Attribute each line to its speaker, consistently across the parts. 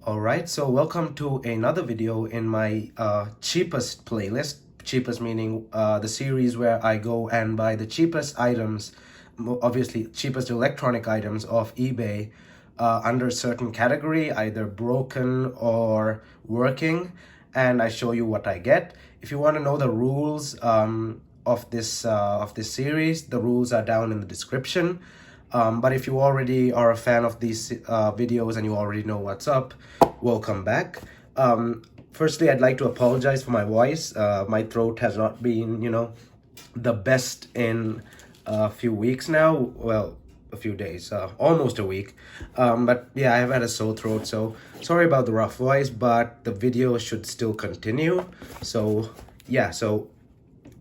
Speaker 1: Alright, so welcome to another video in my cheapest playlist. Cheapest meaning the series where I go and buy the cheapest items, obviously cheapest electronic items off eBay under a certain category, either broken or working, and I show you what I get. If you want to know the rules of this series, the rules are down in the description. But if you already are a fan of these videos and you already know what's up, welcome back. Firstly, I'd like to apologize for my voice. My throat has not been, the best in a few weeks now. Well, a few days, almost a week. But yeah, I've had a sore throat, so sorry about the rough voice, but the video should still continue. So yeah, so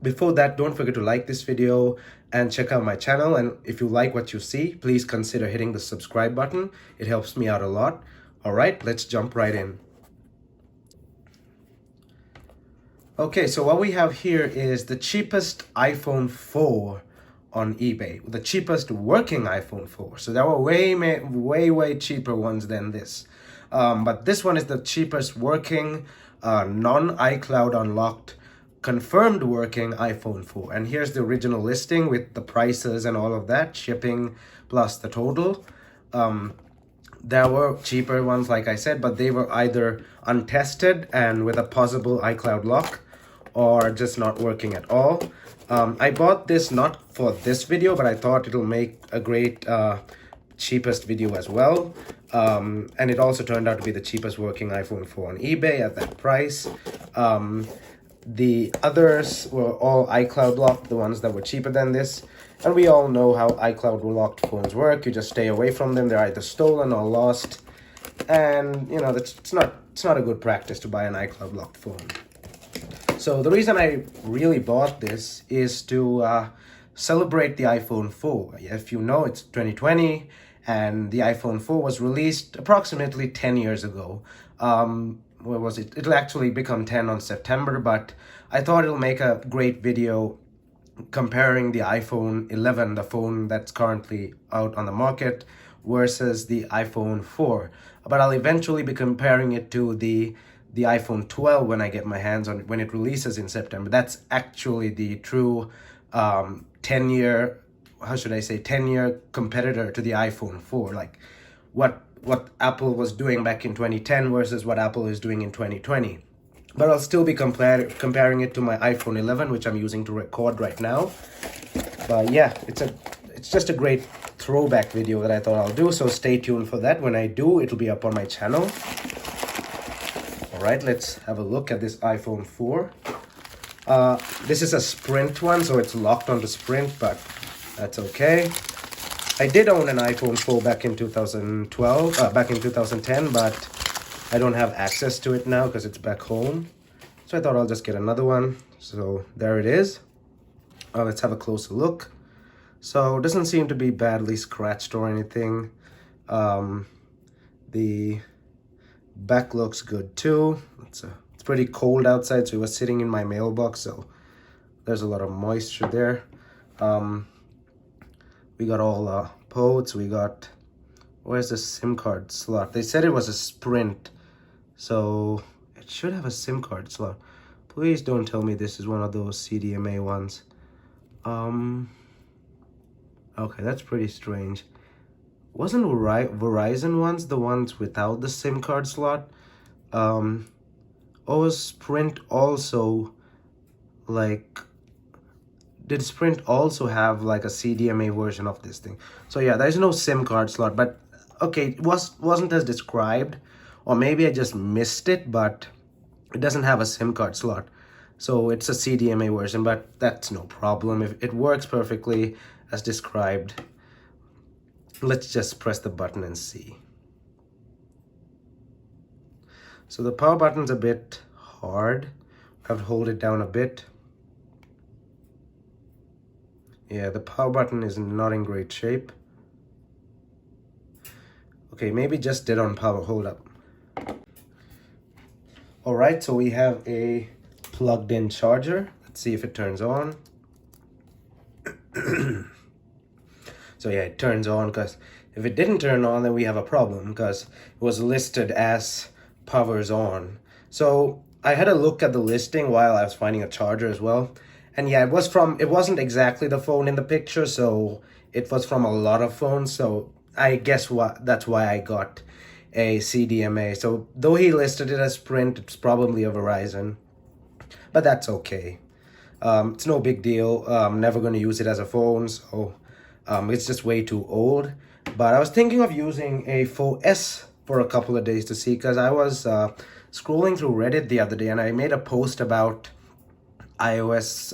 Speaker 1: before that, don't forget to like this video and check out my channel. And if you like what you see, please consider hitting the subscribe button. It helps me out a lot. All right, let's jump right in. Okay, so what we have here is the cheapest iPhone 4 on eBay, the cheapest working iPhone 4. So there were way cheaper ones than this. But this one is the cheapest working, non-iCloud unlocked, confirmed working iPhone 4. And here's the original listing with the prices and all of that, shipping plus the total. There were cheaper ones, like I said, but they were either untested and with a possible iCloud lock or just not working at all. I bought this not for this video, but I thought it'll make a great cheapest video as well. And it also turned out to be the cheapest working iPhone 4 on eBay at that price. The others were all iCloud locked, the ones that were cheaper than this. And we all know how iCloud locked phones work. You just stay away from them. They're either stolen or lost. And, it's not a good practice to buy an iCloud locked phone. So the reason I really bought this is to celebrate the iPhone 4. If you know, it's 2020 and the iPhone 4 was released approximately 10 years ago. Where was it? It'll actually become 10 on September, but I thought it'll make a great video comparing the iPhone 11, the phone that's currently out on the market, versus the iPhone 4. But I'll eventually be comparing it to the iPhone 12 when I get my hands on it, when it releases in September. That's actually the true 10-year, 10-year competitor to the iPhone 4. Like what Apple was doing back in 2010 versus what Apple is doing in 2020. But I'll still be comparing it to my iPhone 11, which I'm using to record right now. But yeah, it's just a great throwback video that I thought I'll do. So stay tuned for that. When I do, it'll be up on my channel. All right, let's have a look at this iPhone 4. This is a Sprint one, so it's locked onto Sprint, but that's okay. I did own an iPhone 4 back in 2010, but I don't have access to it now because it's back home. So I thought I'll just get another one. So there it is. Let's have a closer look. So it doesn't seem to be badly scratched or anything. The back looks good too. It's pretty cold outside, so it was sitting in my mailbox, so there's a lot of moisture there. We got all ports. We got, where's the SIM card slot? They said it was a Sprint, so it should have a SIM card slot. Please don't tell me this is one of those CDMA ones. Okay, that's pretty strange. Wasn't Verizon ones the ones without the SIM card slot? Or was Sprint also like, did Sprint also have like a CDMA version of this thing? So yeah, there's no SIM card slot, but okay, it wasn't as described, or maybe I just missed it, but it doesn't have a SIM card slot. So it's a CDMA version, but that's no problem. If it works perfectly as described, let's just press the button and see. So the power button's a bit hard. I have to hold it down a bit. Yeah, the power button is not in great shape. Okay, maybe just dead on power. Hold up. All right, so we have a plugged in charger. Let's see if it turns on. So yeah, it turns on, because if it didn't turn on, then we have a problem, because it was listed as powers on. So I had a look at the listing while I was finding a charger as well. And yeah, it wasn't exactly the phone in the picture, so it was from a lot of phones. So I guess that's why I got a CDMA. So though he listed it as Sprint, it's probably a Verizon, but that's okay. It's no big deal. I'm never going to use it as a phone, so it's just way too old. But I was thinking of using a 4S for a couple of days to see, because I was scrolling through Reddit the other day and I made a post about iOS,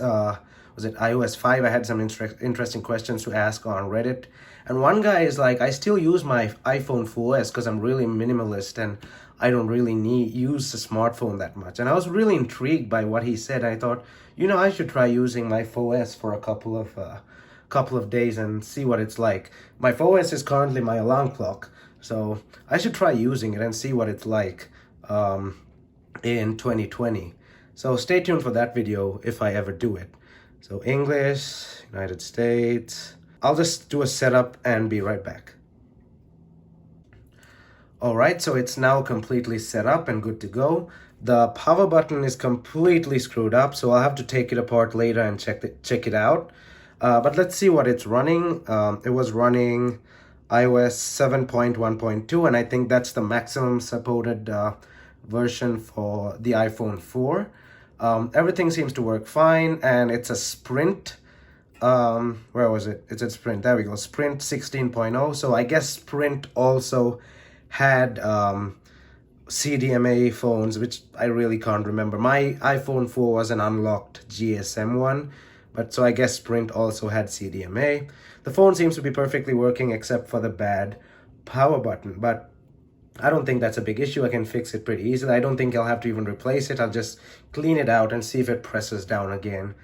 Speaker 1: was it iOS 5? I had some interesting questions to ask on Reddit. And one guy is like, I still use my iPhone 4S because I'm really minimalist and I don't really use the smartphone that much. And I was really intrigued by what he said. I thought, I should try using my 4S for a couple of days and see what it's like. My 4S is currently my alarm clock, so I should try using it and see what it's like in 2020. So stay tuned for that video if I ever do it. So English, United States. I'll just do a setup and be right back. Alright, so it's now completely set up and good to go. The power button is completely screwed up, so I'll have to take it apart later and check it out. But let's see what it's running. It was running iOS 7.1.2, and I think that's the maximum supported version for the iPhone 4. Everything seems to work fine, and it's a Sprint. Where was it? It's a Sprint. There we go. Sprint 16.0. So I guess Sprint also had CDMA phones, which I really can't remember. My iPhone 4 was an unlocked GSM one, but so I guess Sprint also had CDMA. The phone seems to be perfectly working except for the bad power button, but I don't think that's a big issue. I can fix it pretty easily. I don't think I'll have to even replace it. I'll just clean it out and see if it presses down again.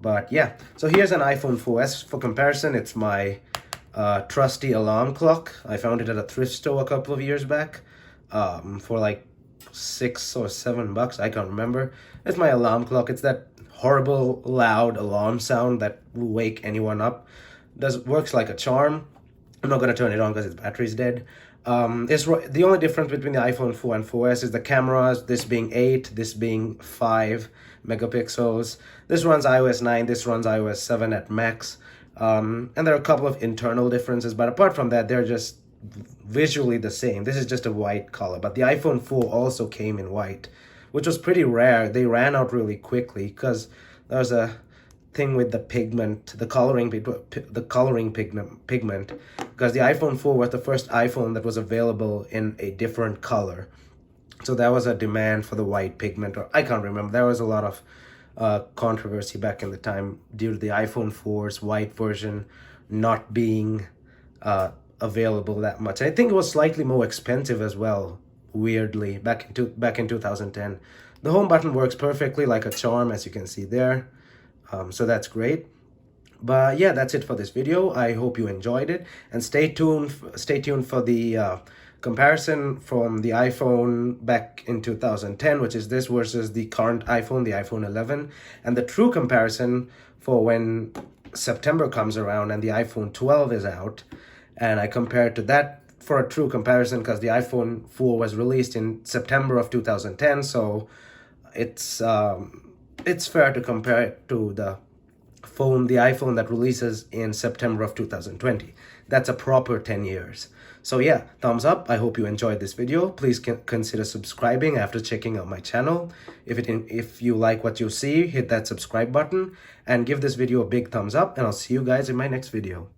Speaker 1: But yeah, so here's an iPhone 4S for comparison. It's my trusty alarm clock. I found it at a thrift store a couple of years back for like $6 or $7. I can't remember. It's my alarm clock. It's that horrible loud alarm sound that will wake anyone up. Works like a charm. I'm not going to turn it on because its battery's dead. The only difference between the iPhone 4 and 4S is the cameras, this being 8, this being 5 megapixels. This runs iOS 9, this runs iOS 7 at max. And there are a couple of internal differences, but apart from that, they're just visually the same. This is just a white color, but the iPhone 4 also came in white, which was pretty rare. They ran out really quickly because there's a thing with the pigment, the coloring pigment, because the iPhone 4 was the first iPhone that was available in a different color. So there was a demand for the white pigment, or I can't remember. There was a lot of controversy back in the time due to the iPhone 4's white version not being available that much. I think it was slightly more expensive as well, weirdly, back in 2010. The home button works perfectly like a charm, as you can see there. So that's great. But yeah, that's it for this video. I hope you enjoyed it, and stay tuned for the comparison from the iPhone back in 2010, which is this, versus the current iPhone, the iPhone 11, and the true comparison for when September comes around and the iPhone 12 is out, and I compare it to that for a true comparison, because the iPhone 4 was released in September of 2010, so it's fair to compare it to the iPhone that releases in September of 2020. That's a proper 10 years. So yeah, thumbs up. I hope you enjoyed this video. Please consider subscribing after checking out my channel. If you like what you see, hit that subscribe button and give this video a big thumbs up, and I'll see you guys in my next video.